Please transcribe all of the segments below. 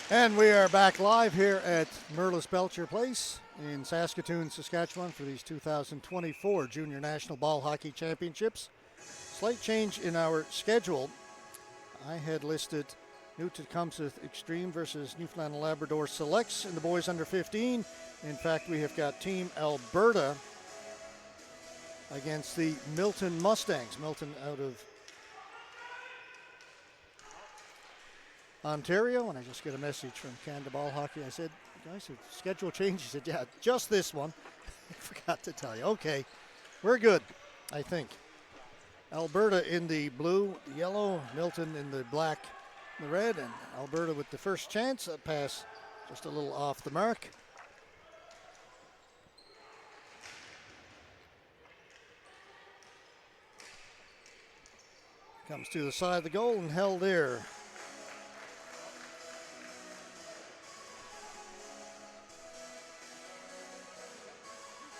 And we are back live here at Merlis Belcher Place in Saskatoon, Saskatchewan for these 2024 Junior National Ball Hockey Championships. Slight change in our schedule. I had listed New Tecumseh Extreme versus Newfoundland and Labrador Selects in the boys under 15. In fact, we have got Team Alberta against the Milton Mustangs. Milton out of Ontario, and I just get a message from Canada Ball Hockey. I said, guys, schedule change. He said, yeah, just this one. I forgot to tell you. Okay, we're good, I think. Alberta in the blue, yellow, Milton in the black, the red, and Alberta with the first chance. A pass just a little off the mark. Comes to the side of the goal and held there.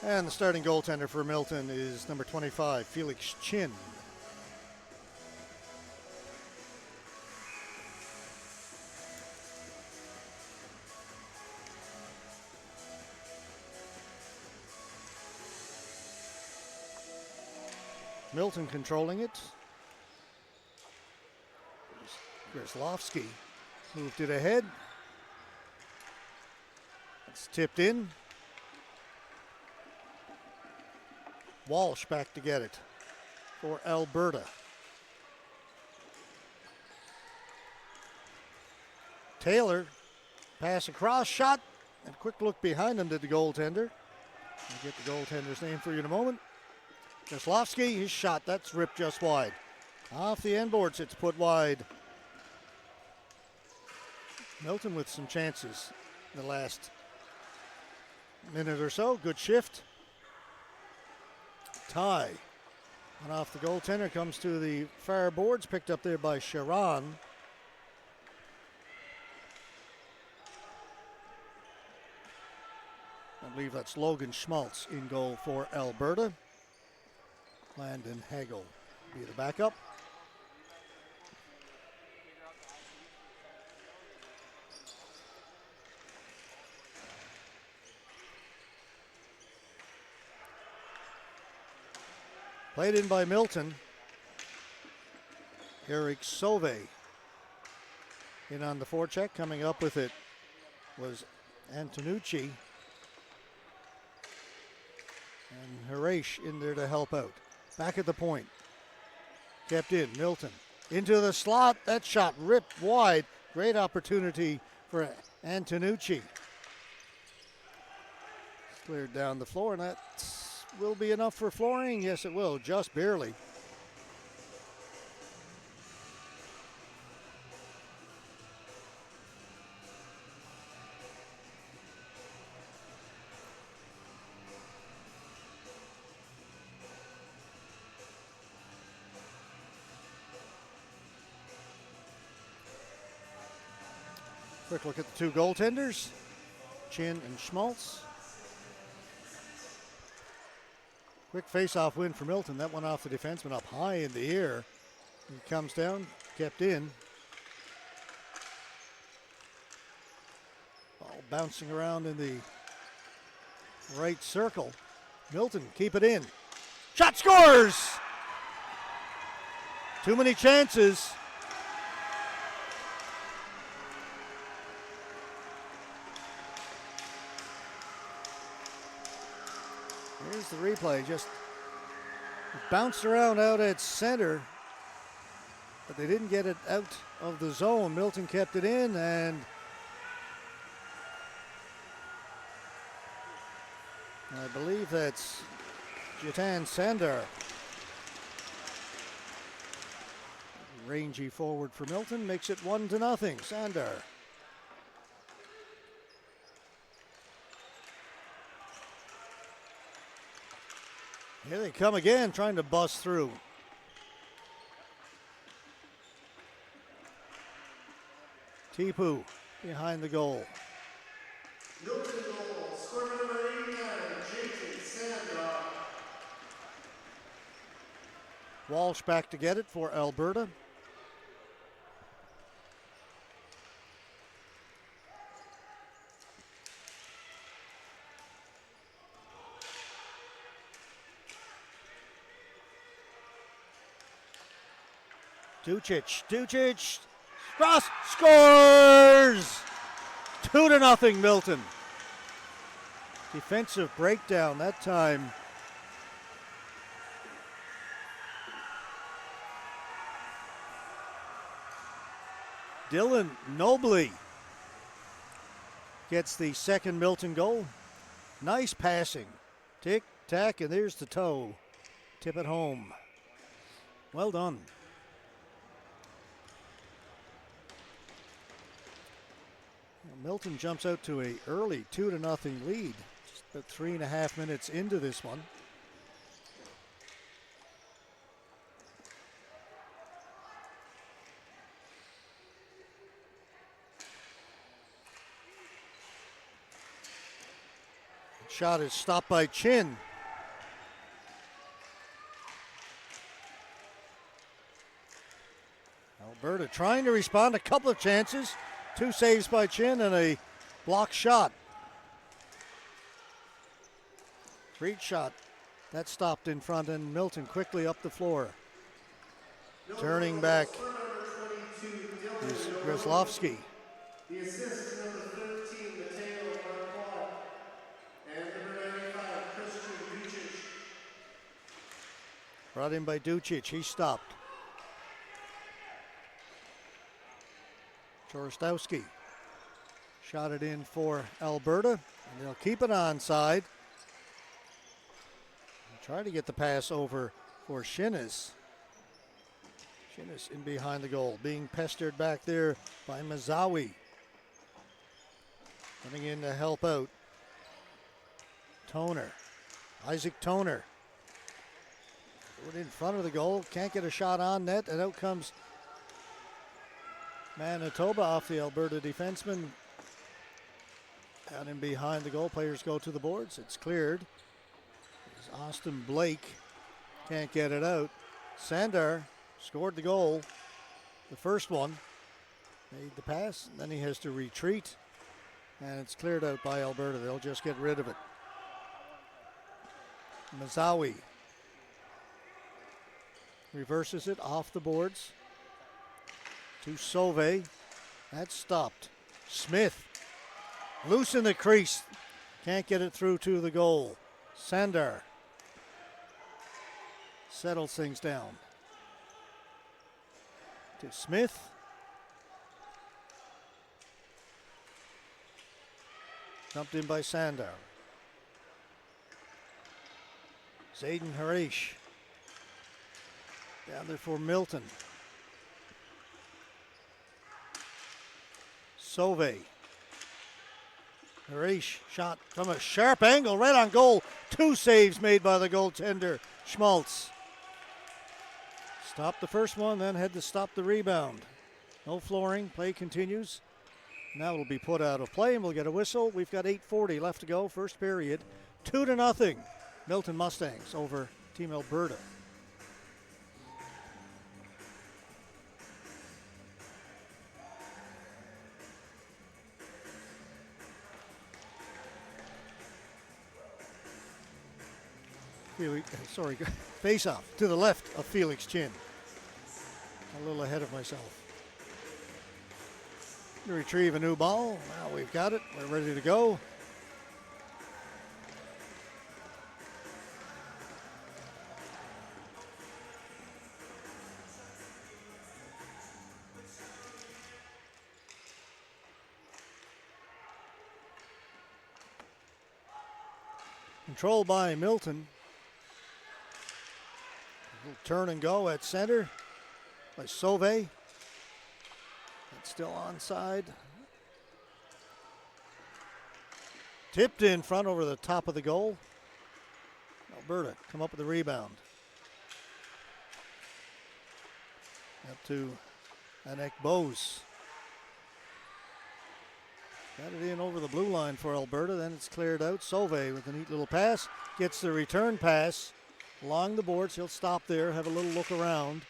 And the starting goaltender for Milton is number 25, Felix Chin. Milton controlling it. Grzelowski moved it ahead. It's tipped in. Walsh back to get it for Alberta. Taylor, pass across, shot, and quick look behind him to the goaltender. I'll get the goaltender's name for you in a moment. Grzelowski, his shot, that's ripped just wide. Off the end boards, it's put wide. Milton with some chances in the last minute or so. Good shift. Tie. One off the goaltender, comes to the far boards, picked up there by Sharon. I believe that's Logan Schmaltz in goal for Alberta. Landon Hagel be the backup. Played in by Milton. Eric Sauve in on the forecheck. Coming up with it was Antonucci. And Harash in there to help out. Back at the point. Kept in. Milton into the slot. That shot ripped wide. Great opportunity for Antonucci. Cleared down the floor, and that will be enough for flooring. Yes, it will. Just barely. Quick look at the two goaltenders, Chin and Schmaltz. Quick face-off win for Milton. That one off the defenseman up high in the air. He comes down, kept in. Ball bouncing around in the right circle. Milton, keep it in. Shot, scores! Too many chances. Here's the replay. Just bounced around out at center, but they didn't get it out of the zone. Milton kept it in, and I believe that's Jatan Sandar. Rangy forward for Milton, makes it 1-0. Sandar. Here they come again, trying to bust through. Tipu behind the goal. Milton goal, scorer number 89, Jason Sandra. Walsh back to get it for Alberta. Ducic, cross, scores! 2-0 Milton. Defensive breakdown that time. Dylan Nobley gets the second Milton goal. Nice passing. Tick, tack, and there's the toe. Tip it home. Well done. Milton jumps out to a early 2-0 lead. Just about 3.5 minutes into this one. Shot is stopped by Chin. Alberta trying to respond. A couple of chances. 2 saves by Chin and a blocked shot. Reach shot. That stopped in front, and Milton quickly up the floor. Turning back is Grzelowski. The assist to number 13, Mateo Marquardt, and number 95, Christian Ducic. Brought in by Ducic. He stopped. Chorostowski shot it in for Alberta, and they'll keep it onside. Try to get the pass over for Shinnis. Shinnis in behind the goal, being pestered back there by Mazawi. Coming in to help out. Toner. Isaac Toner. Put in front of the goal, can't get a shot on net, and out comes Manitoba off the Alberta defenseman. Out in behind the goal, players go to the boards. It's cleared. As Austin Blake can't get it out. Sandar scored the goal, the first one. Made the pass, and then he has to retreat. And it's cleared out by Alberta. They'll just get rid of it. Mazawi reverses it off the boards to Sauve. That's stopped. Smith loose in the crease. Can't get it through to the goal. Sandar settles things down. To Smith. Dumped in by Sandar. Zayden Harish. Down there for Milton. Sauve. Harish shot from a sharp angle right on goal. 2 saves made by the goaltender, Schmaltz. Stopped the first one, then had to stop the rebound. No flooring, play continues. Now it'll be put out of play and we'll get a whistle. We've got 8:40 left to go, first period. 2-0, Milton Mustangs over Team Alberta. Face off to the left of Felix Chin. A little ahead of myself. Retrieve a new ball. Now we've got it. We're ready to go. Controlled by Milton. Turn and go at center by Sauve. It's still onside. Tipped in front over the top of the goal. Alberta come up with the rebound. Up to Anek Bose. Got it in over the blue line for Alberta. Then it's cleared out. Sauve with a neat little pass. Gets the return pass along the boards. He'll stop there, have a little look around.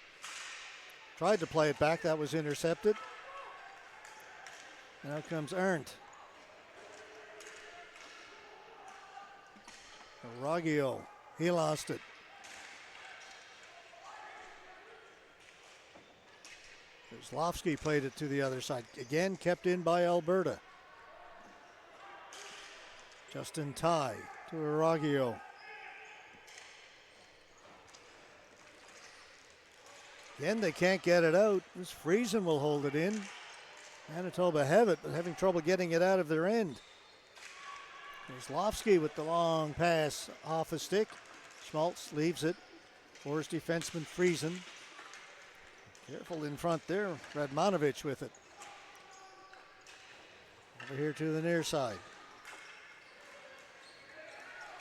Tried to play it back. That was intercepted. Now comes Arndt. Raggio. He lost it. Kozlowski played it to the other side. Again, kept in by Alberta. Justin Ty to Aragio. Again, they can't get it out. This Friesen will hold it in. Manitoba have it, but having trouble getting it out of their end. Kozlowski with the long pass off a stick. Schmaltz leaves it for his defenseman Friesen. Careful in front there. Radmanovich with it. Over here to the near side.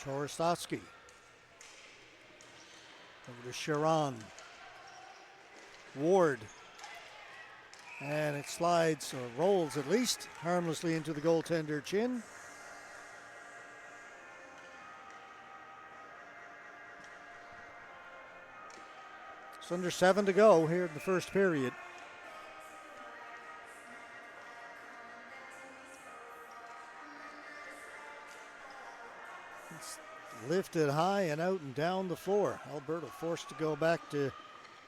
Chorostowski. Over to Sharon. Ward. And it slides, or rolls at least, harmlessly into the goaltender chin. It's under 7 to go here in the first period. It's lifted high and out and down the floor. Alberta forced to go back to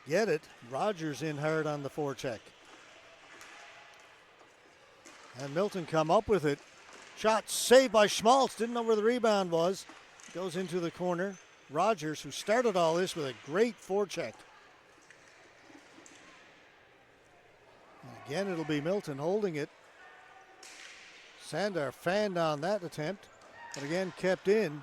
get it. Rogers in hard on the forecheck. And Milton come up with it. Shot saved by Schmaltz. Didn't know where the rebound was. Goes into the corner. Rogers, who started all this with a great forecheck. And again, it'll be Milton holding it. Sandar fanned on that attempt, but again kept in.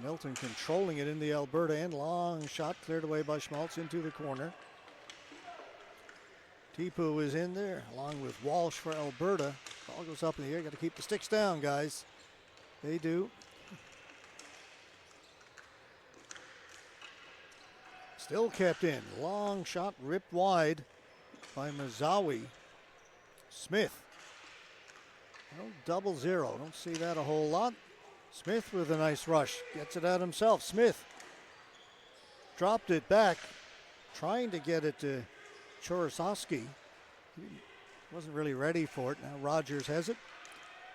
Milton controlling it in the Alberta end. Long shot cleared away by Schmaltz into the corner. Tipu is in there along with Walsh for Alberta. Ball goes up in the air. Got to keep the sticks down, guys. They do. Still kept in. Long shot ripped wide by Mazawi. Smith. Well, 0-0. Don't see that a whole lot. Smith with a nice rush. Gets it out himself. Smith dropped it back, trying to get it to Chorosowski. He wasn't really ready for it. Now Rogers has it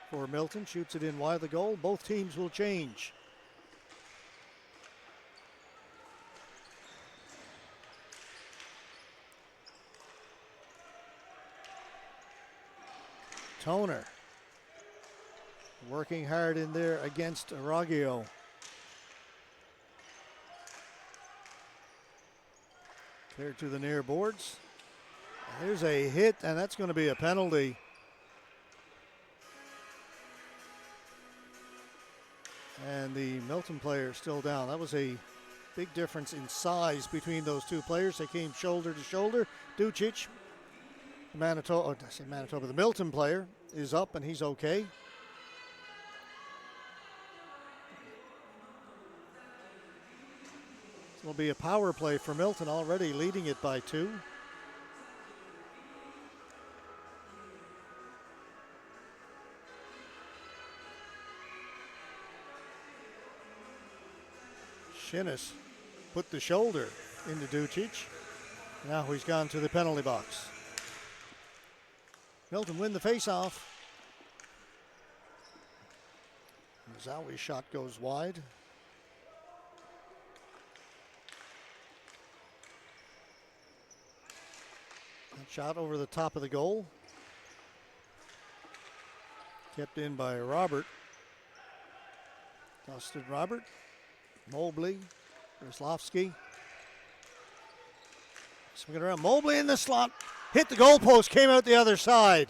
for Milton. Shoots it in wide of the goal. Both teams will change. Toner working hard in there against Aragio. Cleared to the near boards. There's a hit, and that's going to be a penalty. And the Milton player is still down. That was a big difference in size between those two players. They came shoulder to shoulder. Ducic, the Milton player, is up, and he's okay. Will be a power play for Milton, already leading it by 2. Shinnis put the shoulder into Ducic. Now he's gone to the penalty box. Milton win the faceoff. Mazawi's shot goes wide. Shot over the top of the goal. Kept in by Robert. Dustin Robert. Mobley. Kozlowski. Swing it around. Mobley in the slot. Hit the goalpost. Came out the other side.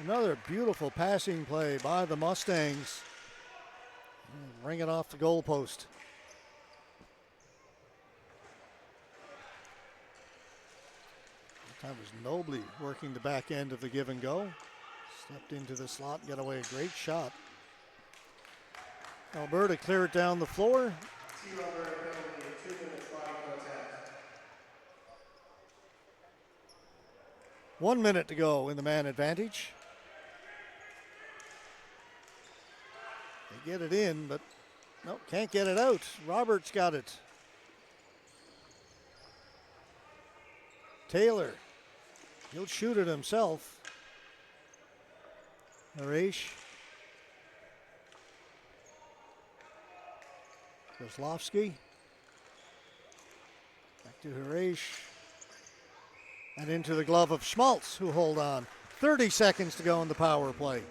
Another beautiful passing play by the Mustangs. Ring it off the goalpost. That was Mobley working the back end of the give and go. Stepped into the slot and got away a great shot. Alberta clear it down the floor. 1 minute to go in the man advantage. They get it in, but no, can't get it out. Roberts got it. Taylor. He'll shoot it himself. Harish. Kozlowski. Back to Harish. And into the glove of Schmaltz, who hold on. 30 seconds to go in the power play.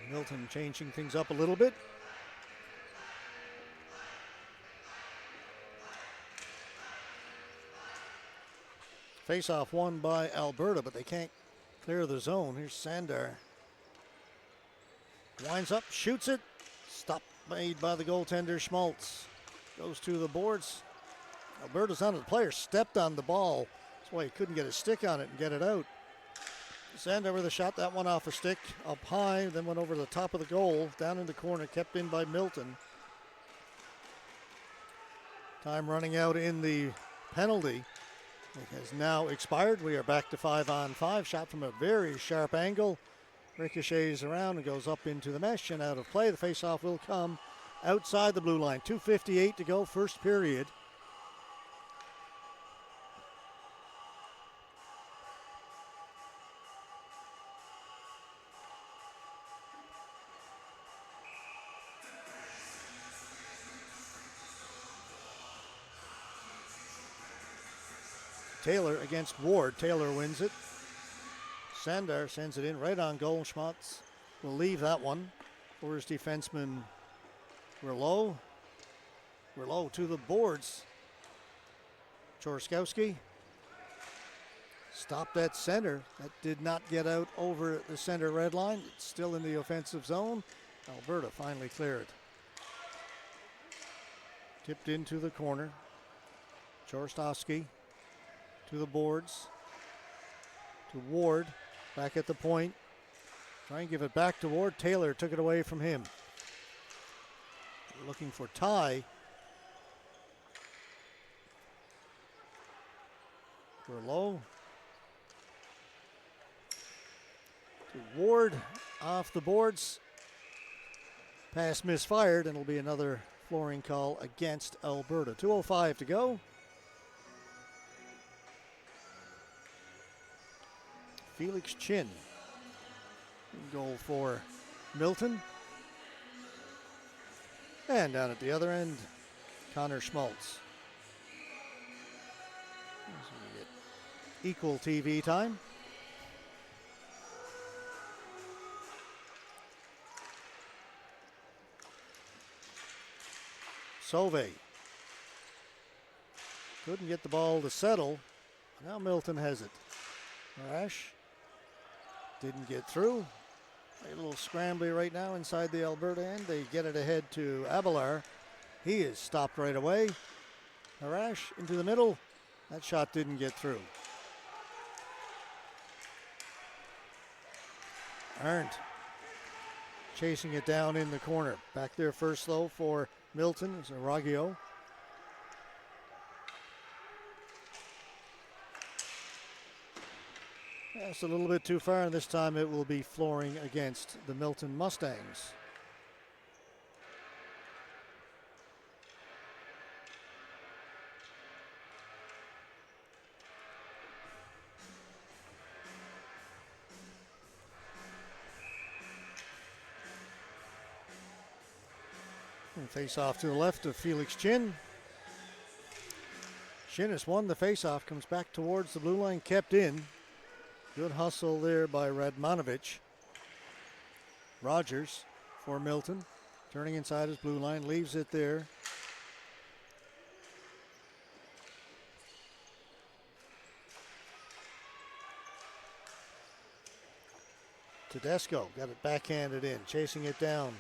Milton changing things up a little bit. Face-off won by Alberta, but they can't clear the zone. Here's Sandar. Winds up, shoots it. Stop made by the goaltender, Schmaltz. Goes to the boards. Alberta's on it. The player stepped on the ball. That's why he couldn't get a stick on it and get it out. Sandar with a shot, that one off a stick, up high, then went over the top of the goal, down in the corner, kept in by Milton. Time running out in the penalty. It has now expired. We are back to 5-on-5. Shot from a very sharp angle. Ricochets around and goes up into the mesh and out of play. The faceoff will come outside the blue line. 2:58 to go, first period. Taylor against Ward. Taylor wins it. Sandar sends it in right on goal. Schmaltz will leave that one for his defenseman Rouleau. Rouleau to the boards. Chorskowski stopped at center. That did not get out over the center red line. It's still in the offensive zone. Alberta finally cleared. Tipped into the corner. Chorskowski to the boards. To Ward. Back at the point. Try and give it back to Ward. Taylor took it away from him. Looking for Ty. Rouleau. To Ward. Off the boards. Pass misfired, and it'll be another flooring call against Alberta. 2:05 to go. Felix Chin. Goal for Milton. And down at the other end, Connor Schmaltz. So we get equal TV time. Sauve. Couldn't get the ball to settle. Now Milton has it. Rash. Didn't get through. A little scrambly right now inside the Alberta end. They get it ahead to Abelard. He is stopped right away. Harash into the middle. That shot didn't get through. Arndt chasing it down in the corner. Back there first though for Milton is Araggio. That's a little bit too far, and this time it will be flooring against the Milton Mustangs. And face off to the left of Felix Chin. Chin has won the face-off, comes back towards the blue line, kept in. Good hustle there by Radmanovich. Rogers for Milton. Turning inside his blue line, leaves it there. Tedesco got it backhanded in, chasing it down.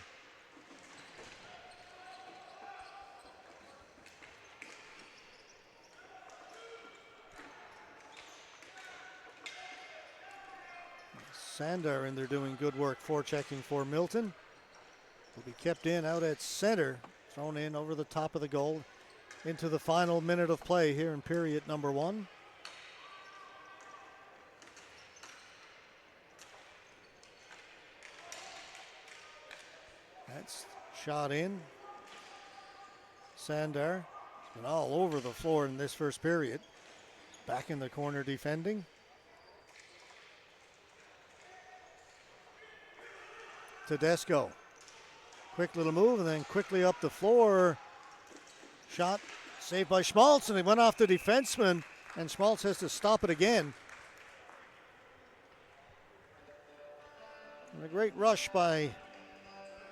Sandar in there doing good work, forechecking for Milton. Will be kept in out at center, thrown in over the top of the goal into the final minute of play here in period number 1. That's shot in. Sandar has been all over the floor in this first period. back in the corner defending. Tedesco. Quick little move and then quickly up the floor. Shot saved by Schmaltz, and it went off the defenseman, and Schmaltz has to stop it again. And a great rush by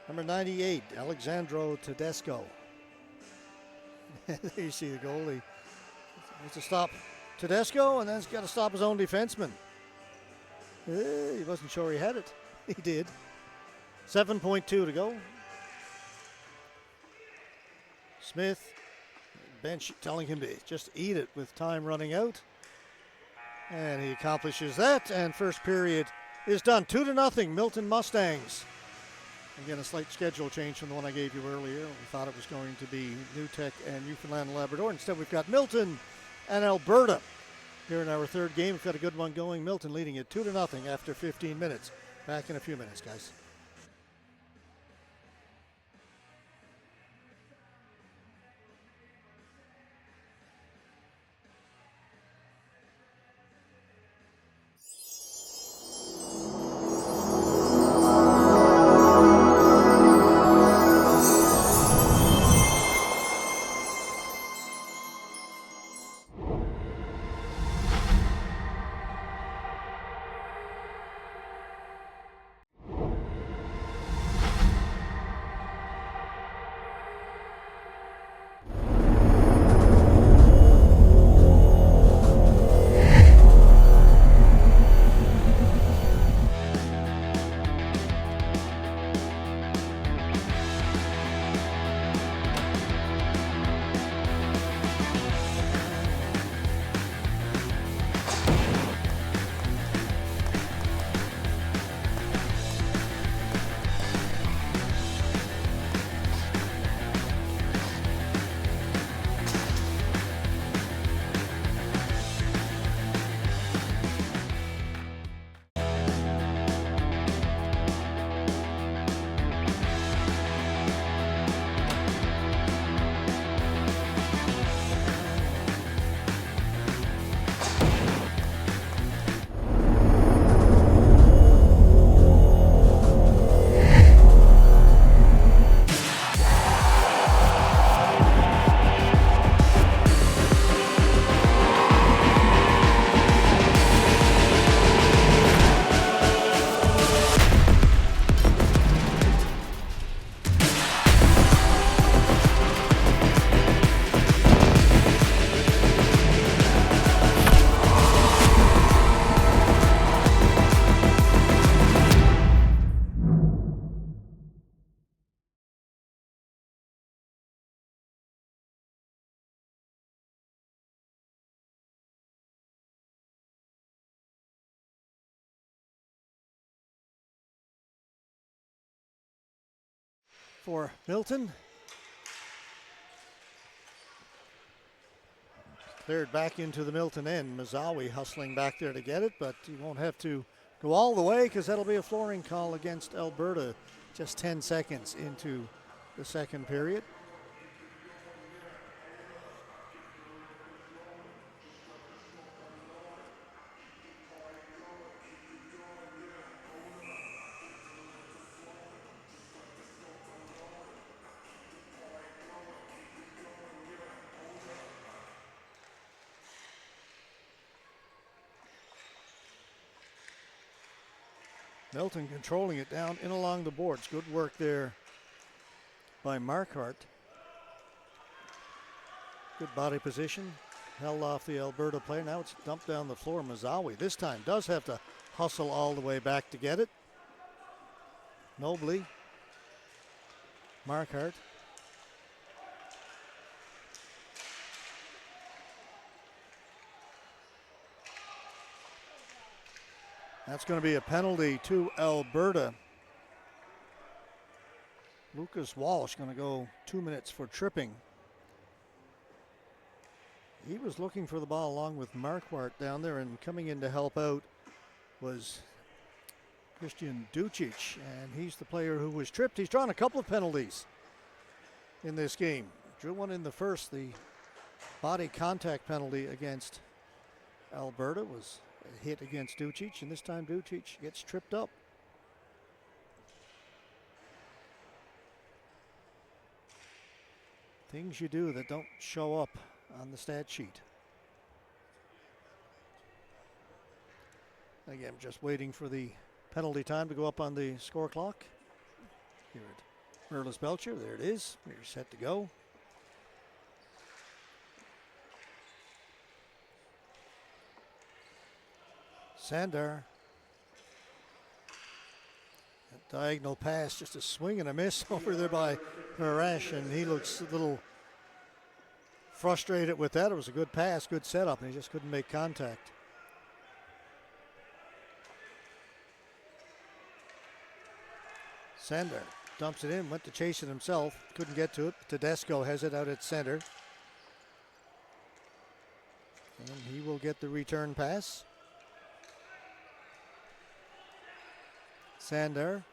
number 98, Alexandro Tedesco. There you see the goalie. Has to stop Tedesco, and then he's got to stop his own defenseman. He wasn't sure he had it. He did. 7.2 to go. Smith, bench telling him to just eat it with time running out. And he accomplishes that, and first period is done. 2-0, Milton Mustangs. Again, a slight schedule change from the one I gave you earlier. We thought it was going to be New Tech and Newfoundland and Labrador. Instead, we've got Milton and Alberta here in our third game. We've got a good one going. Milton leading it 2-0 after 15 minutes. Back in a few minutes, guys. For Milton. Cleared back into the Milton end. Mazawi hustling back there to get it, but he won't have to go all the way because that'll be a flooring call against Alberta just 10 seconds into the second period. Milton controlling it down in along the boards. Good work there by Marquardt. Good body position. Held off the Alberta player. Now it's dumped down the floor. Mazawi this time does have to hustle all the way back to get it. Nobly. Marquardt. That's going to be a penalty to Alberta. Lucas Walsh going to go 2 minutes for tripping. He was looking for the ball along with Marquardt down there, and coming in to help out was Christian Ducic, and he's the player who was tripped. He's drawn a couple of penalties in this game. Drew one in the first, the body contact penalty against Alberta was a hit against Ducic, and this time Ducic gets tripped up. Things you do that don't show up on the stat sheet. Again, just waiting for the penalty time to go up on the score clock here at Merlis Belcher. There it is. We're set to go. Sandar. That diagonal pass, just a swing and a miss over there by Harash, and he looks a little frustrated with that. It was a good pass, good setup, and he just couldn't make contact. Sandar dumps it in, went to chase it himself, couldn't get to it. Tedesco has it out at center. And he will get the return pass. Sandar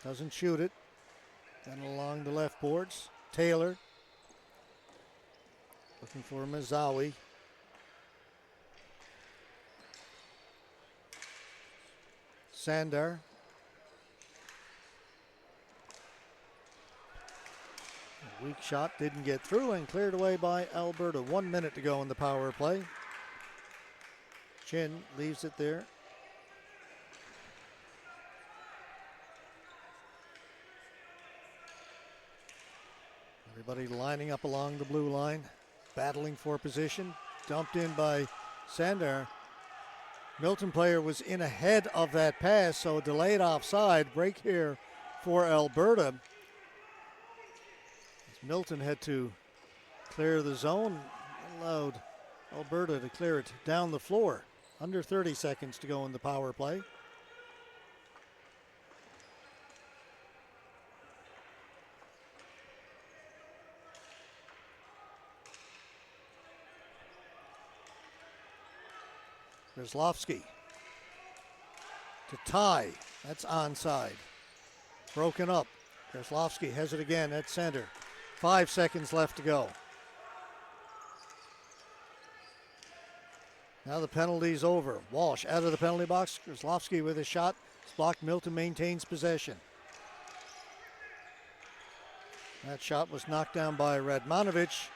doesn't shoot it. Then along the left boards, Taylor looking for Mazawi. Sandar. A weak shot didn't get through and cleared away by Alberta. 1 minute to go in the power play. Chin leaves it there. Everybody lining up along the blue line, battling for position. Dumped in by Sandar. Milton player was in ahead of that pass, so delayed offside. Break here for Alberta. As Milton had to clear the zone, allowed Alberta to clear it down the floor. Under 30 seconds to go in the power play. Kozlowski to tie. That's onside. Broken up. Kozlowski has it again at center. 5 seconds left to go. Now the penalty's over. Walsh out of the penalty box. Kozlowski with a shot. It's blocked. Milton maintains possession. That shot was knocked down by Radmanovic.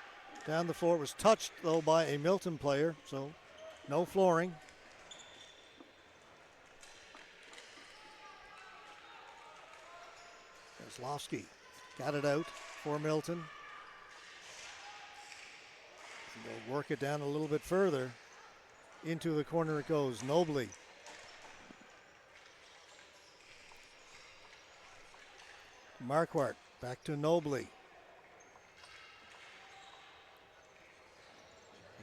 Down the floor. It was touched, though, by a Milton player, so no flooring. Kozlowski got it out for Milton. And they'll work it down a little bit further. Into the corner it goes. Nobly. Marquardt back to Nobly.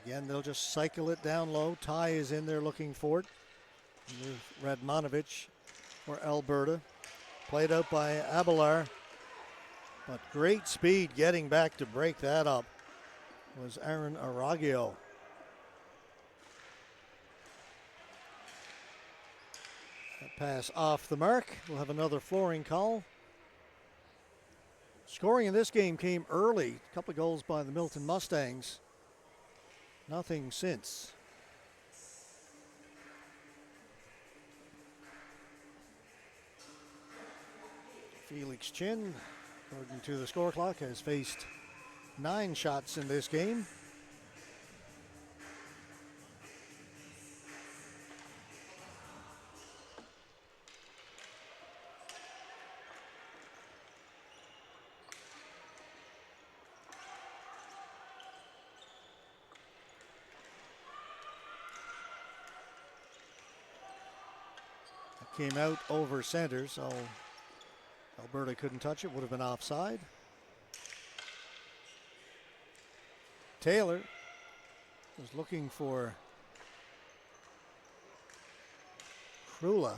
Again, they'll just cycle it down low. Ty is in there looking for it. Radmanovic for Alberta. Played out by Abelar. But great speed getting back to break that up was Aaron Aragio. That pass off the mark. We'll have another flooring call. Scoring in this game came early. A couple of goals by the Milton Mustangs. Nothing since. Felix Chin, according to the score clock, has faced 9 shots in this game. Came out over center, so Alberta couldn't touch it. Would have been offside. Taylor was looking for Krula.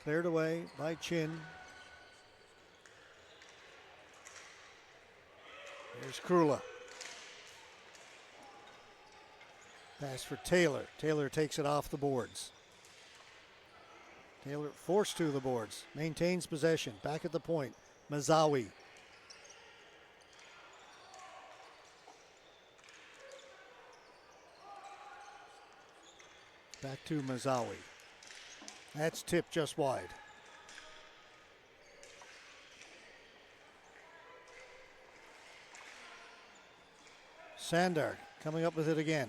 Cleared away by Chin. There's Krula. Pass for Taylor. Taylor takes it off the boards. Taylor forced to the boards. Maintains possession. Back at the point. Mazawi. Back to Mazawi. That's tipped just wide. Sandar coming up with it again.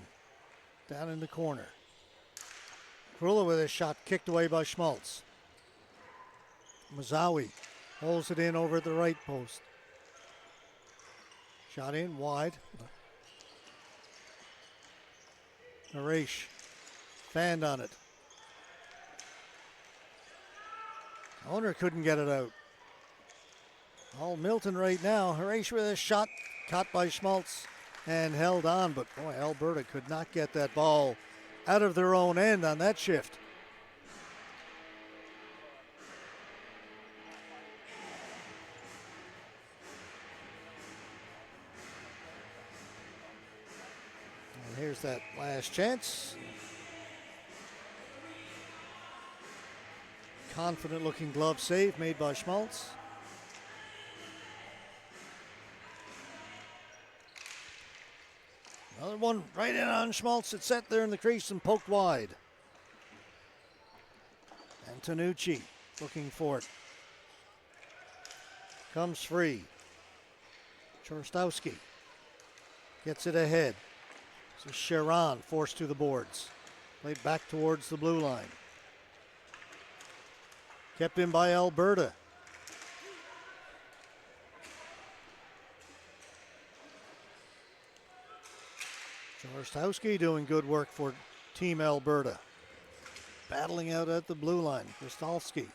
Down in the corner. Krula with a shot kicked away by Schmaltz. Mazawi holds it in over at the right post. Shot in wide. Harish fanned on it. Owner couldn't get it out. All Milton right now. Harish with a shot caught by Schmaltz and held on, but boy, Alberta could not get that ball out of their own end on that shift. And here's that last chance. Confident looking glove save made by Schmaltz. Another one right in on Schmaltz. It's set there in the crease and poked wide. And Tanucci looking for it. Comes free. Chorostowski gets it ahead. So Sharon forced to the boards. Played back towards the blue line. Kept in by Alberta. Chorostowski doing good work for Team Alberta. Battling out at the blue line. Krastalski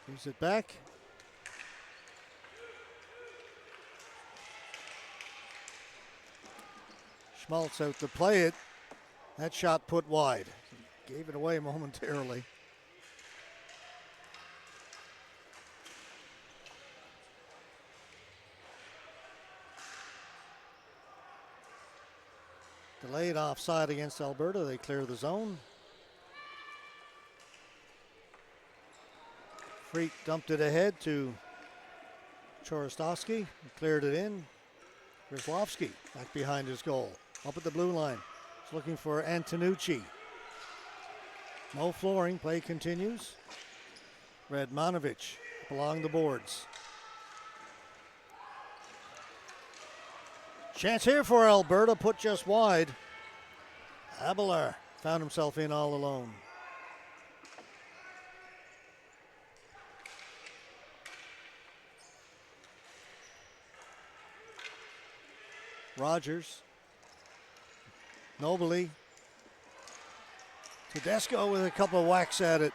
gives it back. Schmaltz out to play it. That shot put wide. Gave it away momentarily. Delayed offside against Alberta. They clear the zone. Freak dumped it ahead to Chorostowski. Cleared it in. Grzelowski back behind his goal. Up at the blue line. He's looking for Antonucci. No flooring. Play continues. Radmanovich up along the boards. Chance here for Alberta, put just wide. Abelard found himself in all alone. Rogers. Nobly. Tedesco with a couple of whacks at it.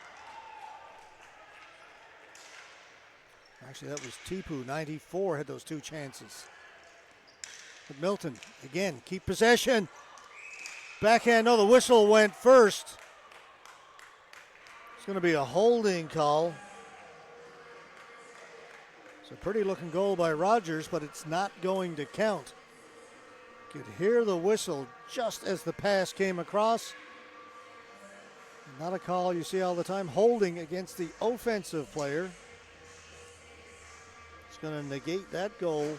Actually, that was Tipu, 94, had those two chances. But Milton, again, keep possession. Backhand, no, the whistle went first. It's going to be a holding call. It's a pretty looking goal by Rogers, but it's not going to count. You could hear the whistle just as the pass came across. Not a call you see all the time. Holding against the offensive player. It's going to negate that goal.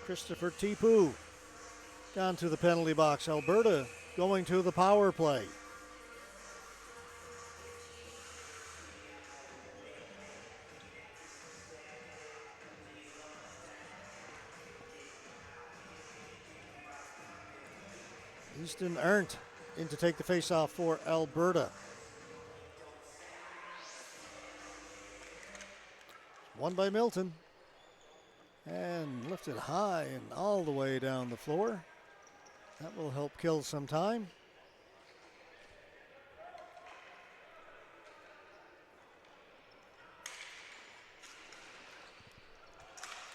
Christopher Tipu gone to the penalty box. Alberta going to the power play. Easton Arndt in to take the face-off for Alberta. Won by Milton. And lifted high and all the way down the floor. That will help kill some time.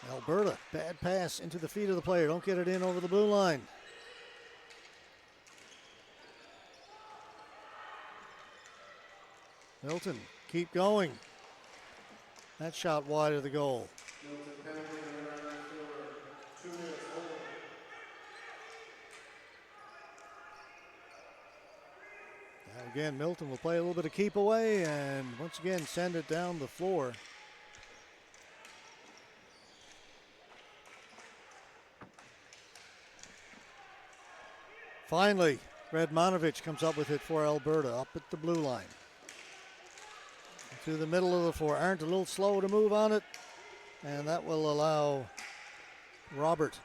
Alberta, bad pass into the feet of the player. Don't get it in over the blue line. Milton, keep going. That shot wide of the goal. Milton penalty for 2 minutes over. Now again, Milton will play a little bit of keep away and once again send it down the floor. Finally, Redmanovich comes up with it for Alberta, up at the blue line. To the middle of the floor. Aren't a little slow to move on it, and that will allow Robert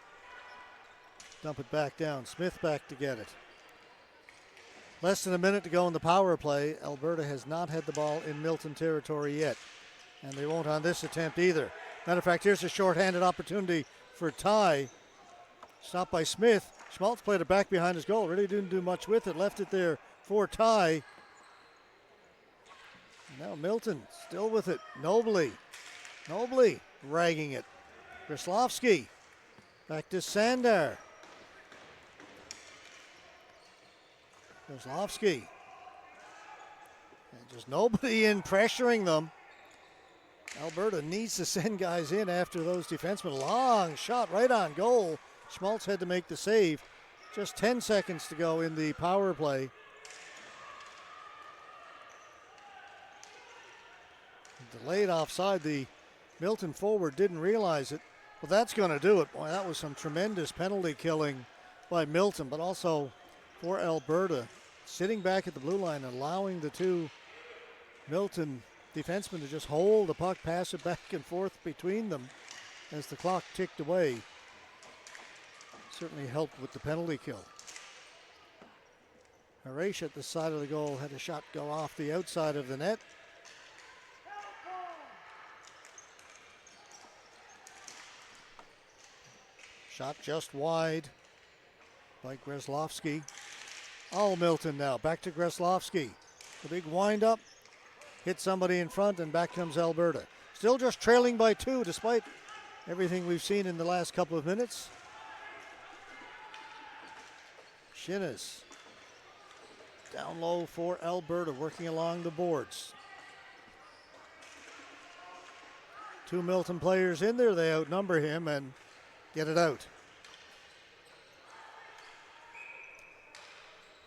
dump it back down. Smith back to get it. Less than a minute to go in the power play. Alberta has not had the ball in Milton territory yet, and they won't on this attempt either. Matter of fact, here's a shorthanded opportunity for Ty. Stopped by Smith. Schmaltz played it back behind his goal. Really didn't do much with it. Left it there for Ty. Now Milton still with it. Nobly ragging it. Groslovsky back to Sandar. Groslovsky. And just nobody in pressuring them. Alberta needs to send guys in after those defensemen. Long shot right on goal. Schmaltz had to make the save. Just 10 seconds to go in the power play. Delayed offside. The Milton forward didn't realize it. Well, that's going to do it. Boy, that was some tremendous penalty killing by Milton, but also for Alberta. Sitting back at the blue line, allowing the two Milton defensemen to just hold the puck, pass it back and forth between them as the clock ticked away. Certainly helped with the penalty kill. Harash at the side of the goal had a shot go off the outside of the net. Shot just wide by Groslovsky. All Milton now. Back to Groslovsky. The big wind-up. Hit somebody in front, and back comes Alberta. Still just trailing by 2, despite everything we've seen in the last couple of minutes. Shinnis. Down low for Alberta, working along the boards. 2 Milton players in there. They outnumber him and get it out.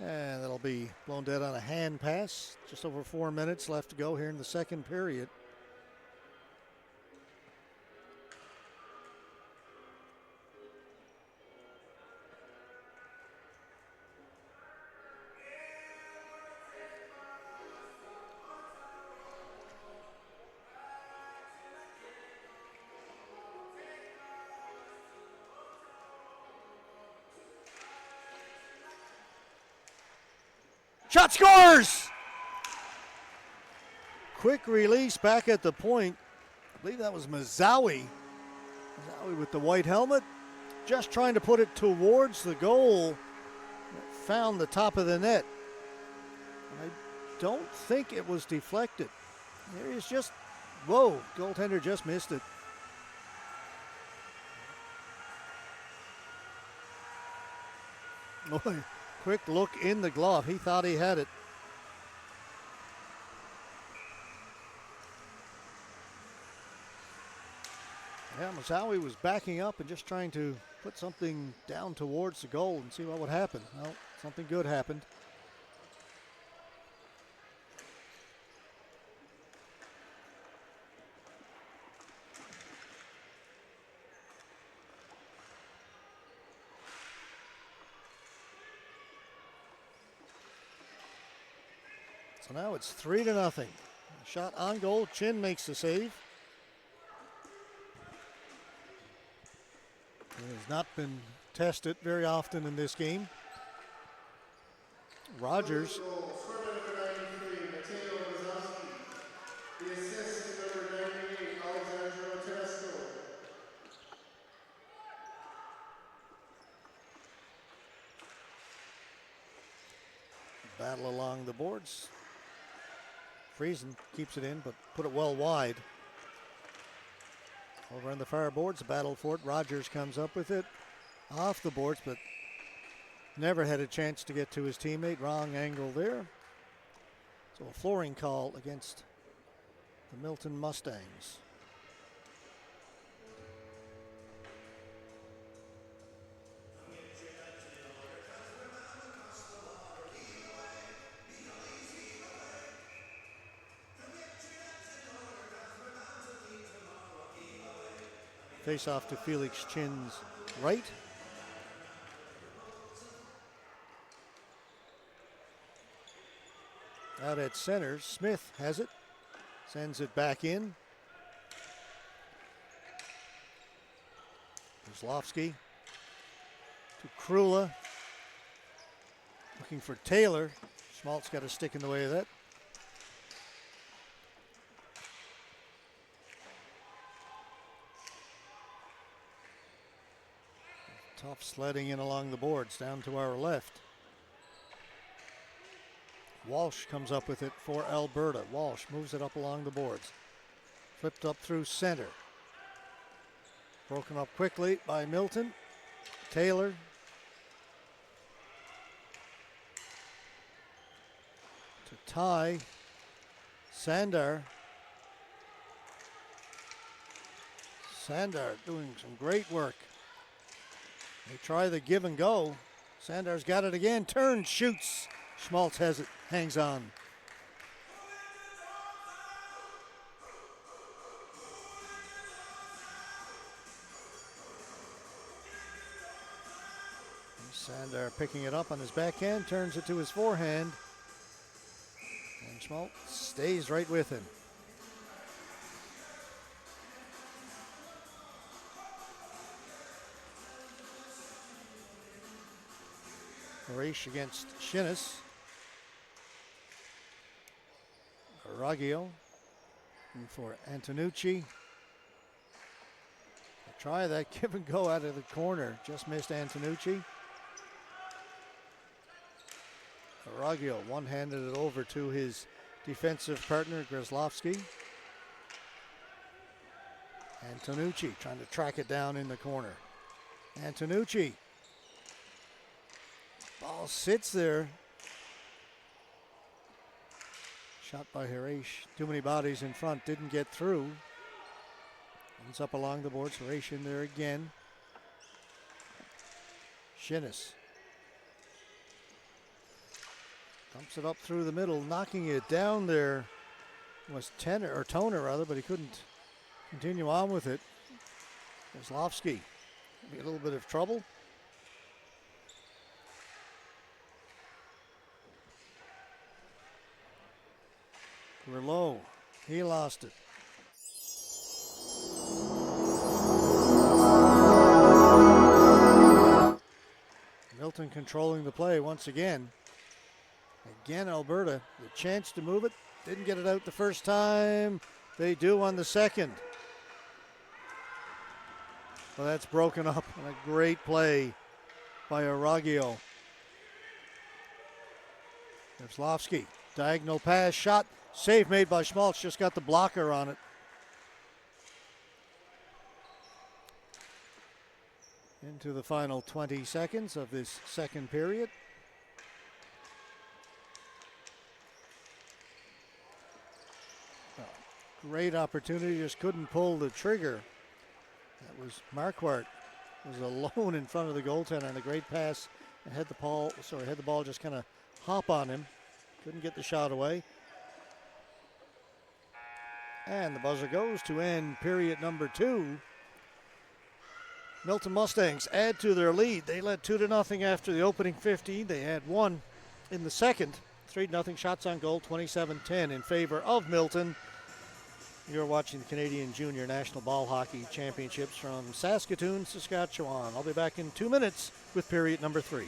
And that'll be blown dead on a hand pass. Just over 4 minutes left to go here in the second period. Shot scores! Quick release back at the point. I believe that was Mazawi. Mazawi with the white helmet. Just trying to put it towards the goal. Found the top of the net. I don't think it was deflected. There is just, whoa, goaltender just missed it. Boy. Quick look in the glove. He thought he had it. Yeah, Mazawi was backing up and just trying to put something down towards the goal and see what would happen. Well, something good happened. So now it's 3-0. Shot on goal. Chin makes the save. It has not been tested very often in this game. Rogers. Battle along the boards. Friesen keeps it in, but put it well wide. Over on the far boards, the battle for it. Rogers comes up with it. Off the boards, but never had a chance to get to his teammate. Wrong angle there. So a flooring call against the Milton Mustangs. Face off to Felix Chin's right. Out at center, Smith has it. Sends it back in. Kozlowski to Krula. Looking for Taylor. Schmaltz got a stick in the way of that. Tough sledding in along the boards down to our left. Walsh comes up with it for Alberta. Walsh moves it up along the boards. Flipped up through center. Broken up quickly by Milton. Taylor. To Ty. Sandar. Sandar doing some great work. They try the give and go. Sandar's got it again. Turns, shoots. Schmaltz has it, hangs on. Sandar picking it up on his backhand, turns it to his forehand. And Schmaltz stays right with him. Harish against Shinnis. Araggio for Antonucci. Try that give and go out of the corner. Just missed Antonucci. Araggio one-handed it over to his defensive partner, Grzelowski. Antonucci trying to track it down in the corner. Antonucci. Ball sits there. Shot by Harish. Too many bodies in front. Didn't get through. Ends up along the boards. Harish in there again. Shinnis. Dumps it up through the middle. Knocking it down there was Toner rather, but he couldn't continue on with it. Kozlowski. A little bit of trouble. We're low. He lost it. Milton controlling the play once again. Again, Alberta, the chance to move it. Didn't get it out the first time. They do on the second. Well, that's broken up on a great play by Araggio. Grzelowski, diagonal pass, shot. Save made by Schmaltz, just got the blocker on it. Into the final 20 seconds of this second period. Great opportunity, just couldn't pull the trigger. That was Marquardt was alone in front of the goaltender, and a great pass and had the ball just kind of hop on him. Couldn't get the shot away. And the buzzer goes to end period number 2. Milton Mustangs add to their lead. They led 2-0 after the opening 15. They had 1 in the second. 3-0 shots on goal, 27-10 in favor of Milton. You're watching the Canadian Junior National Ball Hockey Championships from Saskatoon, Saskatchewan. I'll be back in 2 minutes with period number 3.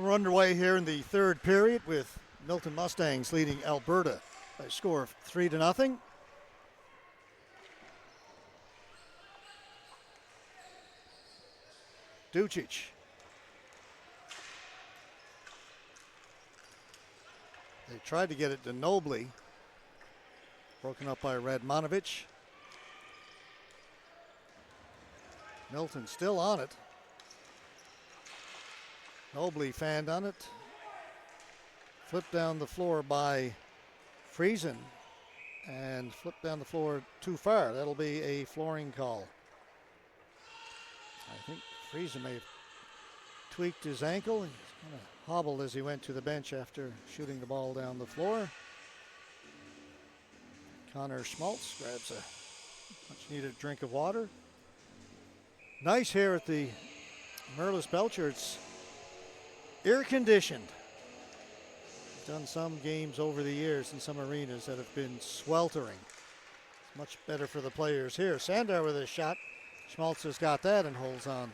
We're underway here in the third period with Milton Mustangs leading Alberta by a score of 3-0. Ducic. They tried to get it to Nobly. Broken up by Radmanovic. Milton still on it. Nobly fanned on it. Flipped down the floor by Friesen. And flipped down the floor too far. That'll be a flooring call. I think Friesen may have tweaked his ankle. He's kind of hobbled as he went to the bench after shooting the ball down the floor. Connor Schmaltz grabs a much needed drink of water. Nice here at the Merlis Belcher. It's air conditioned. We've done some games over the years in some arenas that have been sweltering. It's much better for the players here. Sandar with a shot. Schmaltz has got that and holds on.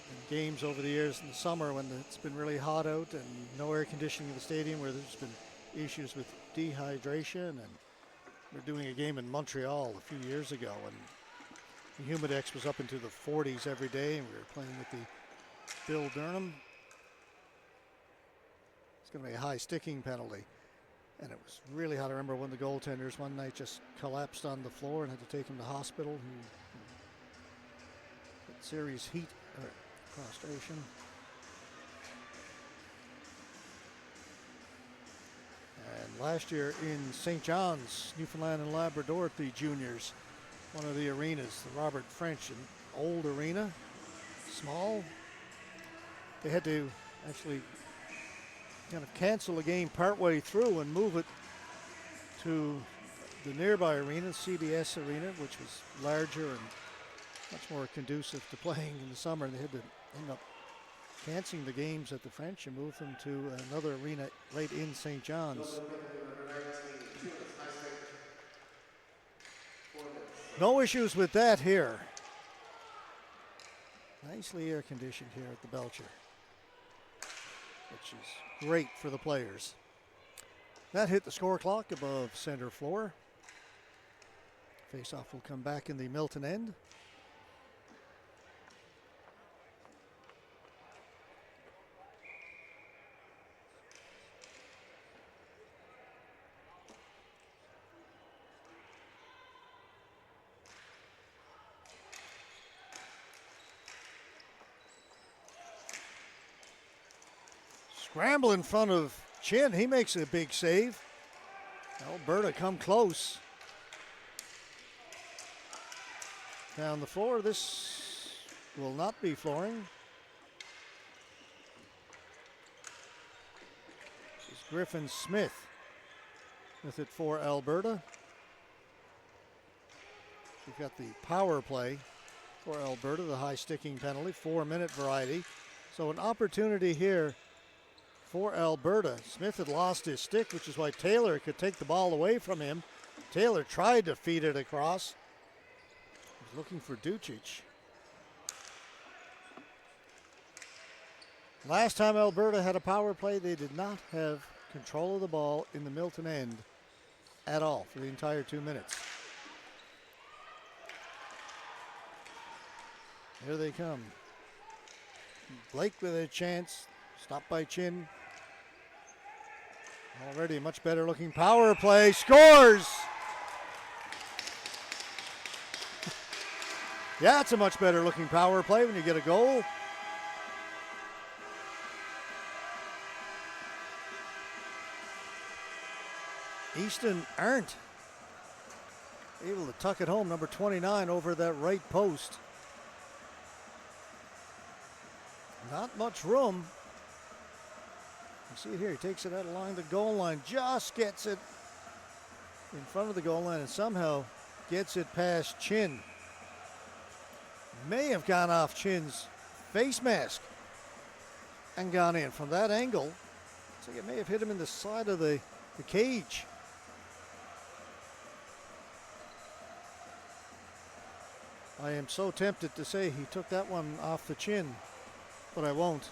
In games over the years in the summer when it's been really hot out and no air conditioning in the stadium, where there's been issues with dehydration, and we're doing a game in Montreal a few years ago and the humidex was up into the 40s every day, and we were playing with the Bill Durham. It's going to be a high sticking penalty. And it was really hot. I remember one of the goaltenders one night just collapsed on the floor and had to take him to hospital. He had serious heat or prostration. And last year in St. John's, Newfoundland and Labrador at the juniors, one of the arenas, the Robert French, an old arena, small. They had to actually kind of cancel a game partway through and move it to the nearby arena, CBS Arena, which was larger and much more conducive to playing in the summer. And they had to end up canceling the games at the French and move them to another arena right in St. John's. No issues with that here. Nicely air conditioned here at the Belcher, which is great for the players. That hit the score clock above center floor. Face-off will come back in the Milton end. Scramble in front of Chin. He makes a big save. Alberta come close. Down the floor. This will not be flooring. This is Griffin Smith with it for Alberta. We've got the power play for Alberta, the high sticking penalty, 4-minute variety. So an opportunity here for Alberta. Smith had lost his stick, which is why Taylor could take the ball away from him. Taylor tried to feed it across. He's looking for Ducic. Last time Alberta had a power play, they did not have control of the ball in the Milton end at all for the entire 2 minutes. Here they come. Blake with a chance. Stopped by Chin. Already a much better looking power play. Scores! Yeah, it's a much better looking power play when you get a goal. Easton Arndt able to tuck it home, number 29 over that right post. Not much room. You see it here, he takes it out along the goal line, just gets it in front of the goal line and somehow gets it past Chin. May have gone off Chin's face mask and gone in from that angle. Looks like it may have hit him in the side of the cage. I am so tempted to say he took that one off the chin, but I won't.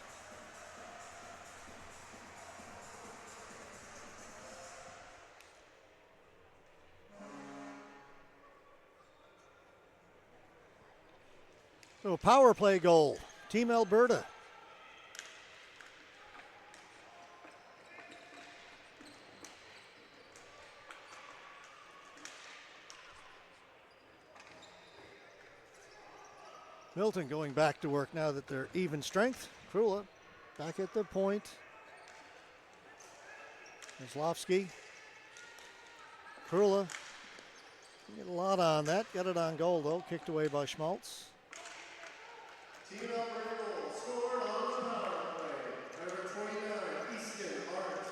So power play goal, Team Alberta. Milton going back to work now that they're even strength. Krula back at the point. Kozlowski. Krula. Get a lot on that. Got it on goal though. Kicked away by Schmaltz. Team Alberta goal scored on the power play. Number 29, Easton Art.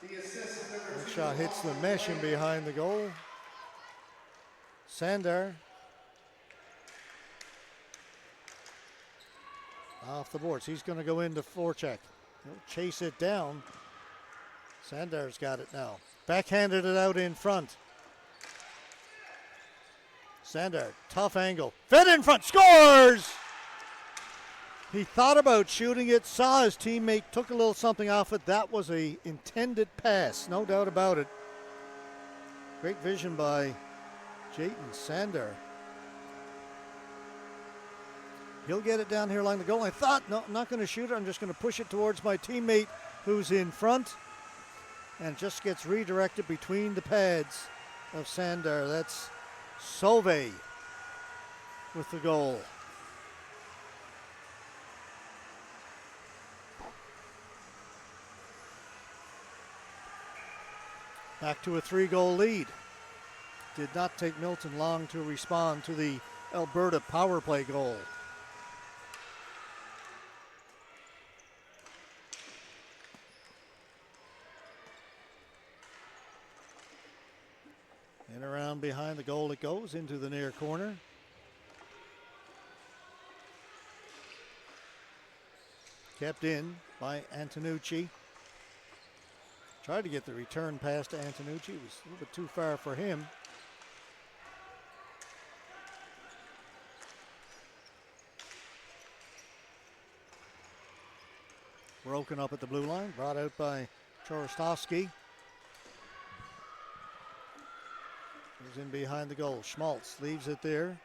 The assist number 2. That shot hits the mesh in behind the goal. Sandar. Off the boards. He's going to go into forecheck. He'll chase it down. Sandar's got it now. Backhanded it out in front. Sandar, tough angle. Fed in front, scores! He thought about shooting it, saw his teammate, took a little something off it. That was a intended pass, no doubt about it. Great vision by Jayton Sandar. He'll get it down here along the goal. I thought, no, I'm not going to shoot it. I'm just going to push it towards my teammate who's in front. And just gets redirected between the pads of Sandar. That's Sauvé with the goal. Back to a 3-goal lead. Did not take Milton long to respond to the Alberta power play goal. And around behind the goal it goes into the near corner. Kept in by Antonucci. Tried to get the return pass to Antonucci. It was a little bit too far for him. Broken up at the blue line. Brought out by Chorostovsky. Goes in behind the goal. Schmaltz leaves it there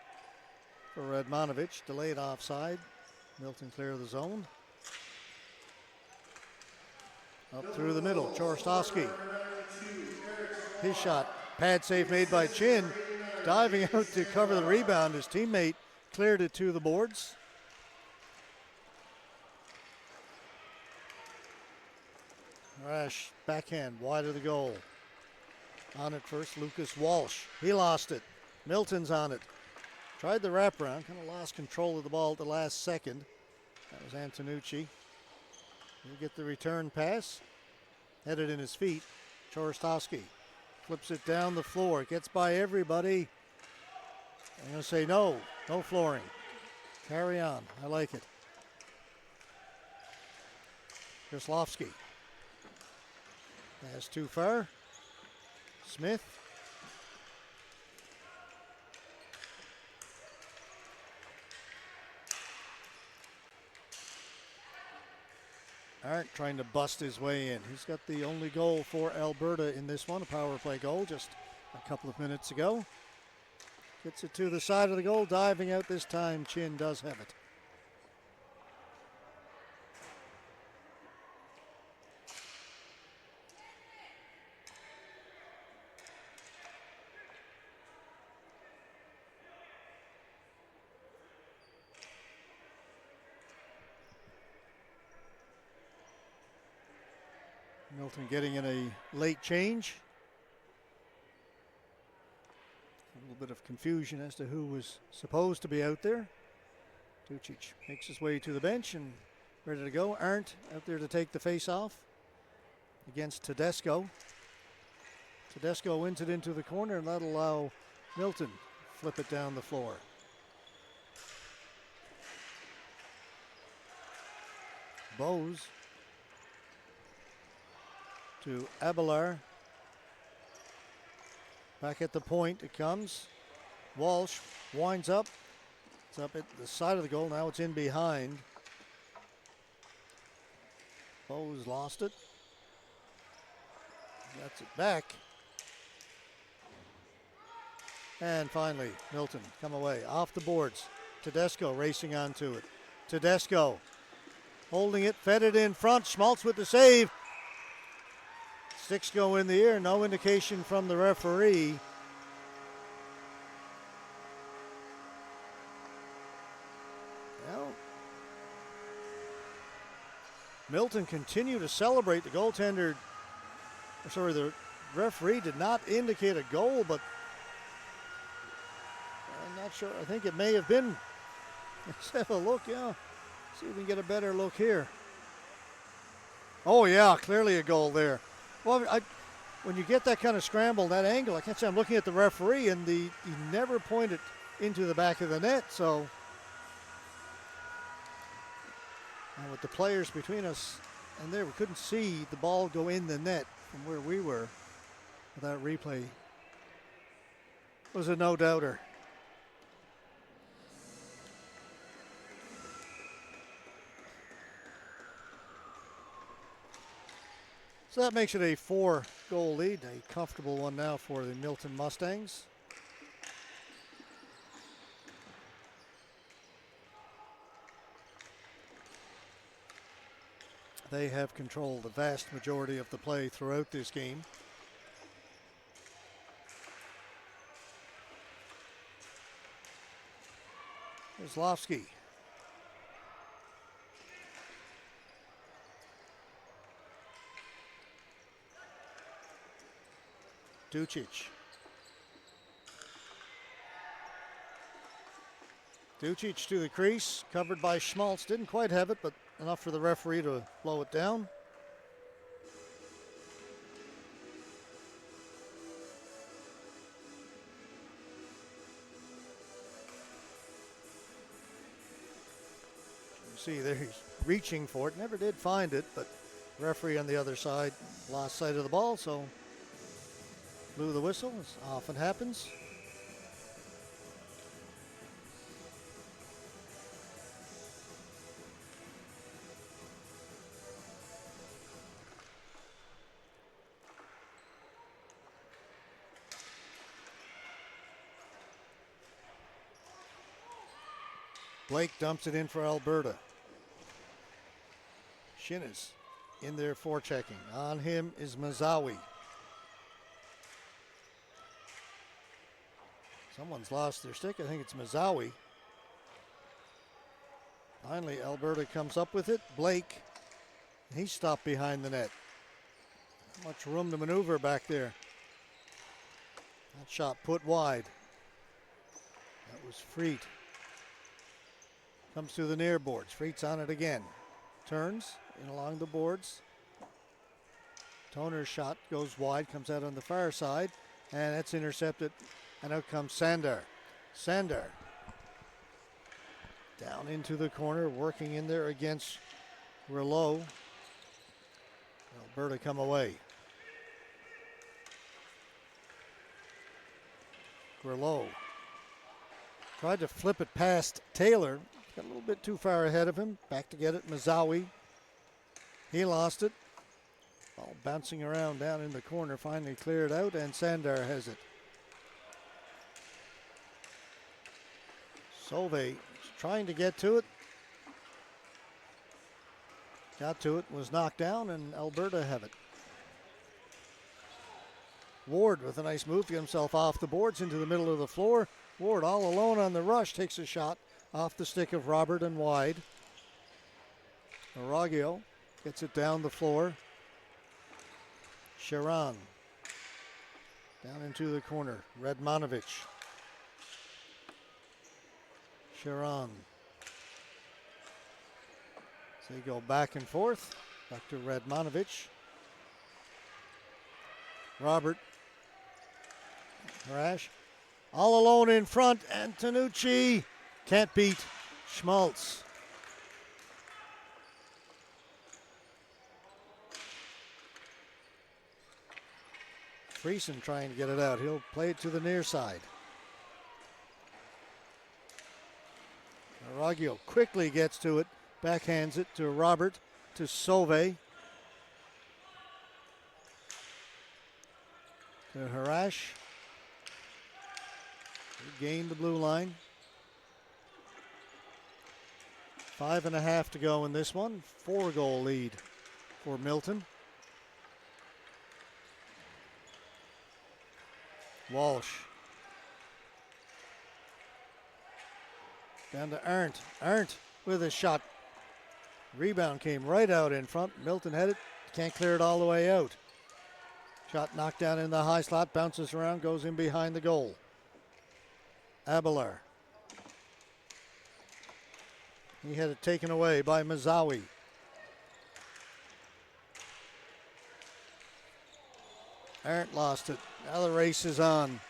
for Radmanovich. Delayed offside. Milton clear of the zone. Up through the middle. Chorostovsky. His shot. Pad save made by Chin. Diving out to cover the rebound. His teammate cleared it to the boards. Rash backhand wide of the goal. On it first, Lucas Walsh. He lost it. Milton's on it. Tried the wraparound, kind of lost control of the ball at the last second. That was Antonucci. He'll get the return pass. Headed in his feet. Chorostovsky flips it down the floor. Gets by everybody. I'm going to say no. No flooring. Carry on. I like it. Kozlowski. That's too far. Smith. Arndt trying to bust his way in. He's got the only goal for Alberta in this one, a power play goal just a couple of minutes ago. Gets it to the side of the goal, diving out this time. Chin does have it. Milton getting in a late change. A little bit of confusion as to who was supposed to be out there. Tucic makes his way to the bench and ready to go. Arndt out there to take the face off against Tedesco. Tedesco wins it into the corner and that'll allow Milton to flip it down the floor. Bose to Abelard. Back at the point it comes. Walsh winds up, It's up at the side of the goal. Now it's in behind. Bose lost it. Gets it back. And finally, Milton come away. Off the boards. Tedesco racing onto it. Tedesco holding it, fed it in front. Schmaltz with the save. Sticks go in the air. No indication from the referee. Well, Milton continued to celebrate. The goaltender, sorry, the referee did not indicate a goal, but I'm not sure. I think it may have been. Let's have a look, yeah. See if we can get a better look here. Oh, yeah, clearly a goal there. Well, when you get that kind of scramble, that angle, I can't say I'm looking at the referee, and he never pointed into the back of the net, so. And with the players between us and there, we couldn't see the ball go in the net from where we were. That replay was a no-doubter. So that makes it a 4-goal lead, a comfortable one now for the Milton Mustangs. They have controlled the vast majority of the play throughout this game. Kozlowski. Ducic. Ducic to the crease, covered by Schmaltz. Didn't quite have it, but enough for the referee to blow it down. You see there, he's reaching for it. Never did find it, but referee on the other side lost sight of the ball, so blew the whistle, as often happens. Blake dumps it in for Alberta. Shin is in there forechecking. On him is Mazawi. Someone's lost their stick. I think it's Mazawi. Finally, Alberta comes up with it. Blake, he stopped behind the net. Not much room to maneuver back there. That shot put wide. That was Freet. Comes to the near boards. Freet's on it again. Turns in along the boards. Toner's shot goes wide, comes out on the far side, and that's intercepted. And out comes Sander. Sander down into the corner, working in there against Rouleau. Alberta come away. Rouleau tried to flip it past Taylor. Got a little bit too far ahead of him. Back to get it, Mazawi. He lost it. Ball bouncing around down in the corner, finally cleared out, and Sandar has it. Solveig trying to get to it. Got to it, was knocked down, and Alberta have it. Ward with a nice move to get himself off the boards into the middle of the floor. Ward all alone on the rush, takes a shot off the stick of Robert and wide. Araggio gets it down the floor. Sharon down into the corner. Redmanovic. Sharon. So they go back and forth. Back to Redmanovic. Robert. Harash. All alone in front. And Tanucci can't beat Schmaltz. Friesen trying to get it out. He'll play it to the near side. Raggio quickly gets to it, backhands it to Robert, to Sauve, to Harash. He gained the blue line. 5.5 to go in this one. 4-goal lead for Milton. Walsh. Down to Arndt. Arndt with a shot. Rebound came right out in front. Milton had it. Can't clear it all the way out. Shot knocked down in the high slot. Bounces around. Goes in behind the goal. Abelar. He had it taken away by Mazawi. Arndt lost it. Now the race is on.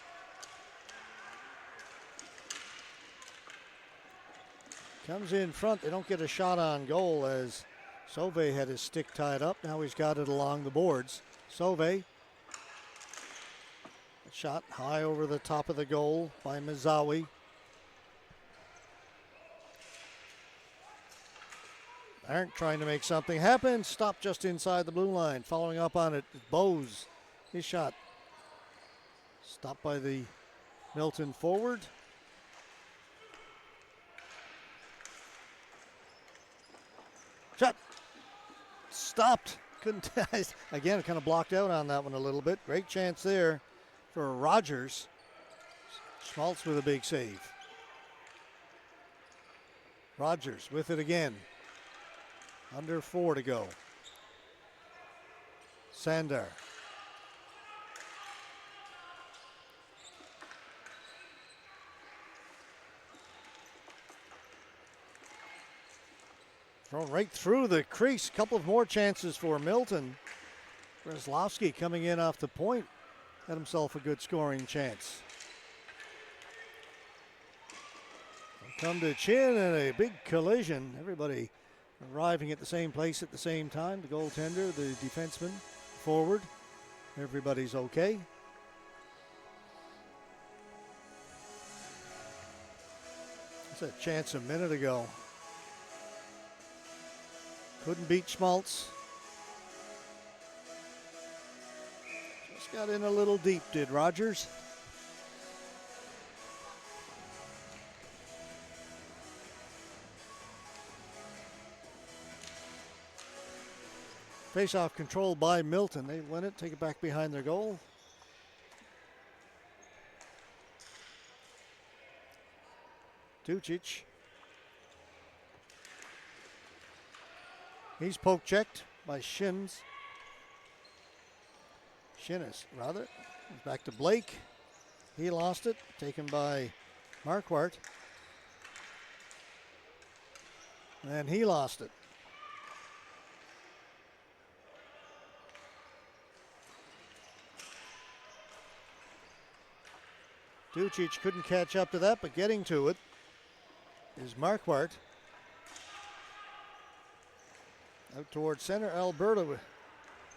Comes in front. They don't get a shot on goal as Sauve had his stick tied up. Now he's got it along the boards. Sauve. Shot high over the top of the goal by Mazawi. Arndt trying to make something happen. Stopped just inside the blue line. Following up on it, Bose. His shot. Stopped by the Milton forward. Shot. Stopped. Couldn't. Again, kind of blocked out on that one a little bit. Great chance there for Rogers. Schmaltz with a big save. Rogers with it again. Under 4 to go. Sandar. Thrown right through the crease. Couple of more chances for Milton. Breslavsky coming in off the point. Had himself a good scoring chance. Come to chin and a big collision. Everybody arriving at the same place at the same time. The goaltender, the defenseman, forward. Everybody's okay. That's a chance a minute ago. Couldn't beat Schmaltz. Just got in a little deep, did Rogers. Face-off controlled by Milton. They win it, take it back behind their goal. Ducic. He's poke checked by Shinnes. Rather. Back to Blake. He lost it. Taken by Marquardt. And he lost it. Ducic couldn't catch up to that, but getting to it is Marquardt. Out towards center, Alberta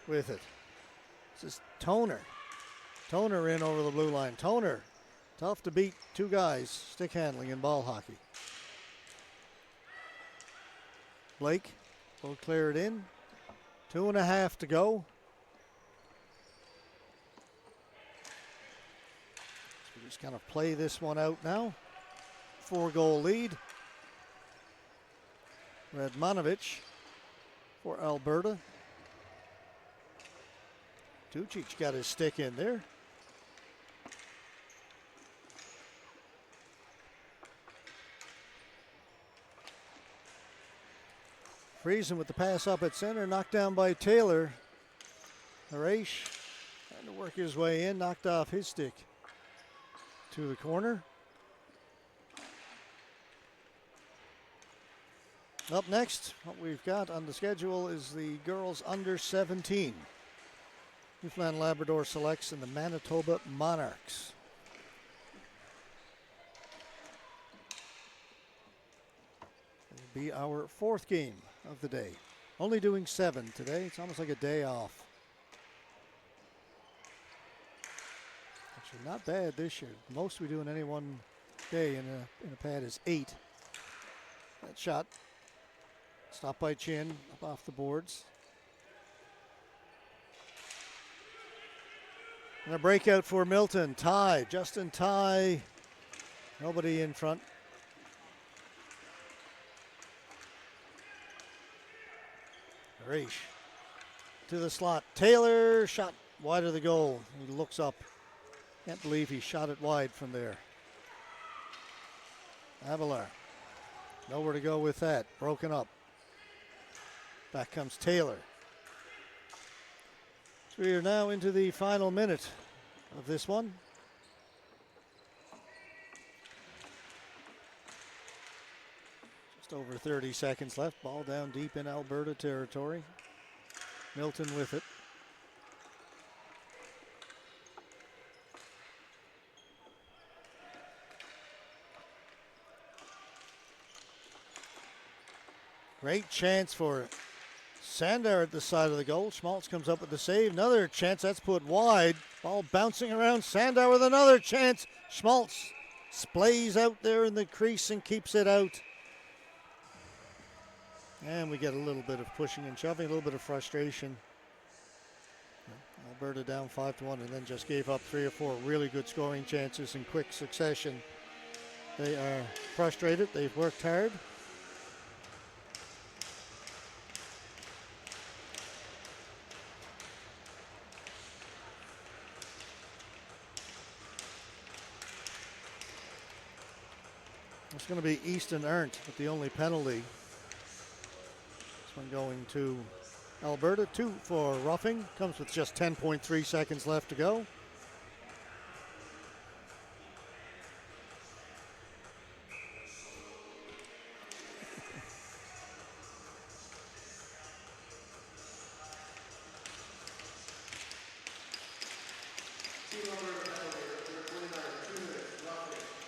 with it. This is Toner. Toner in over the blue line. Toner, tough to beat two guys, stick handling in ball hockey. Blake will clear it in. 2.5 to go. So we just kind of play this one out now. 4-goal lead. Radmanovich for Alberta. Ducic got his stick in there. Friesen with the pass up at center, knocked down by Taylor. Harash trying to work his way in, knocked off his stick to the corner. Up next, what we've got on the schedule is the girls under 17. Newfoundland Labrador selects in the Manitoba Monarchs. It'll be our 4th game of the day. Only doing 7 today. It's almost like a day off. Actually, not bad this year. The most we do in any one day in a pad is 8. That shot stopped by Chin, up off the boards. And a breakout for Milton. Ty, Justin Ty. Nobody in front. Reish to the slot. Taylor shot wide of the goal. He looks up. Can't believe he shot it wide from there. Avalar. Nowhere to go with that. Broken up. Back comes Taylor. So we are now into the final minute of this one. Just over 30 seconds left. Ball down deep in Alberta territory. Milton with it. Great chance for Sandow at the side of the goal. Schmaltz comes up with the save. Another chance that's put wide. Ball bouncing around. Sandow with another chance. Schmaltz splays out there in the crease and keeps it out. And we get a little bit of pushing and shoving, a little bit of frustration. Alberta down 5-1 and then just gave up 3 or 4 really good scoring chances in quick succession. They are frustrated. They've worked hard. It's going to be Easton Ernst with the only penalty. This one going to Alberta. 2 for roughing. Comes with just 10.3 seconds left to go.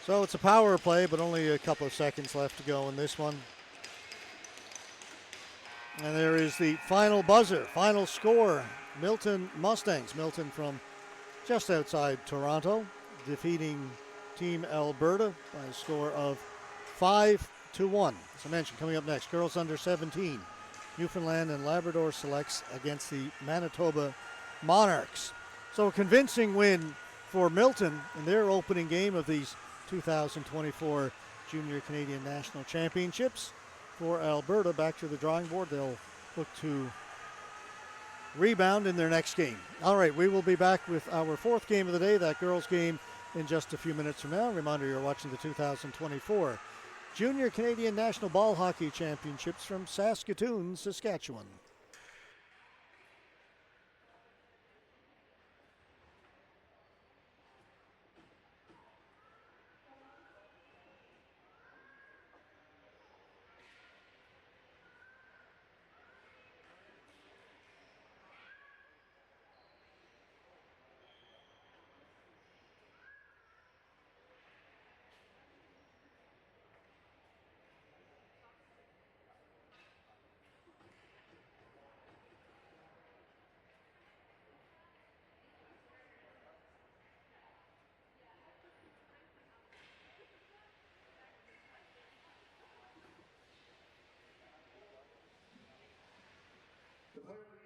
So it's a power play, but only a couple of seconds left to go in this one. And there is the final buzzer, final score. Milton Mustangs. Milton from just outside Toronto, defeating Team Alberta by a score of 5-1. As I mentioned, coming up next, girls under 17. Newfoundland and Labrador selects against the Manitoba Monarchs. So a convincing win for Milton in their opening game of these 2024 Junior Canadian National Championships. For Alberta, back to the drawing board. They'll look to rebound in their next game. All right, we will be back with our 4th game of the day, that girls game, in just a few minutes from now. Reminder, you're watching the 2024 Junior Canadian National Ball Hockey Championships from Saskatoon, Saskatchewan. The player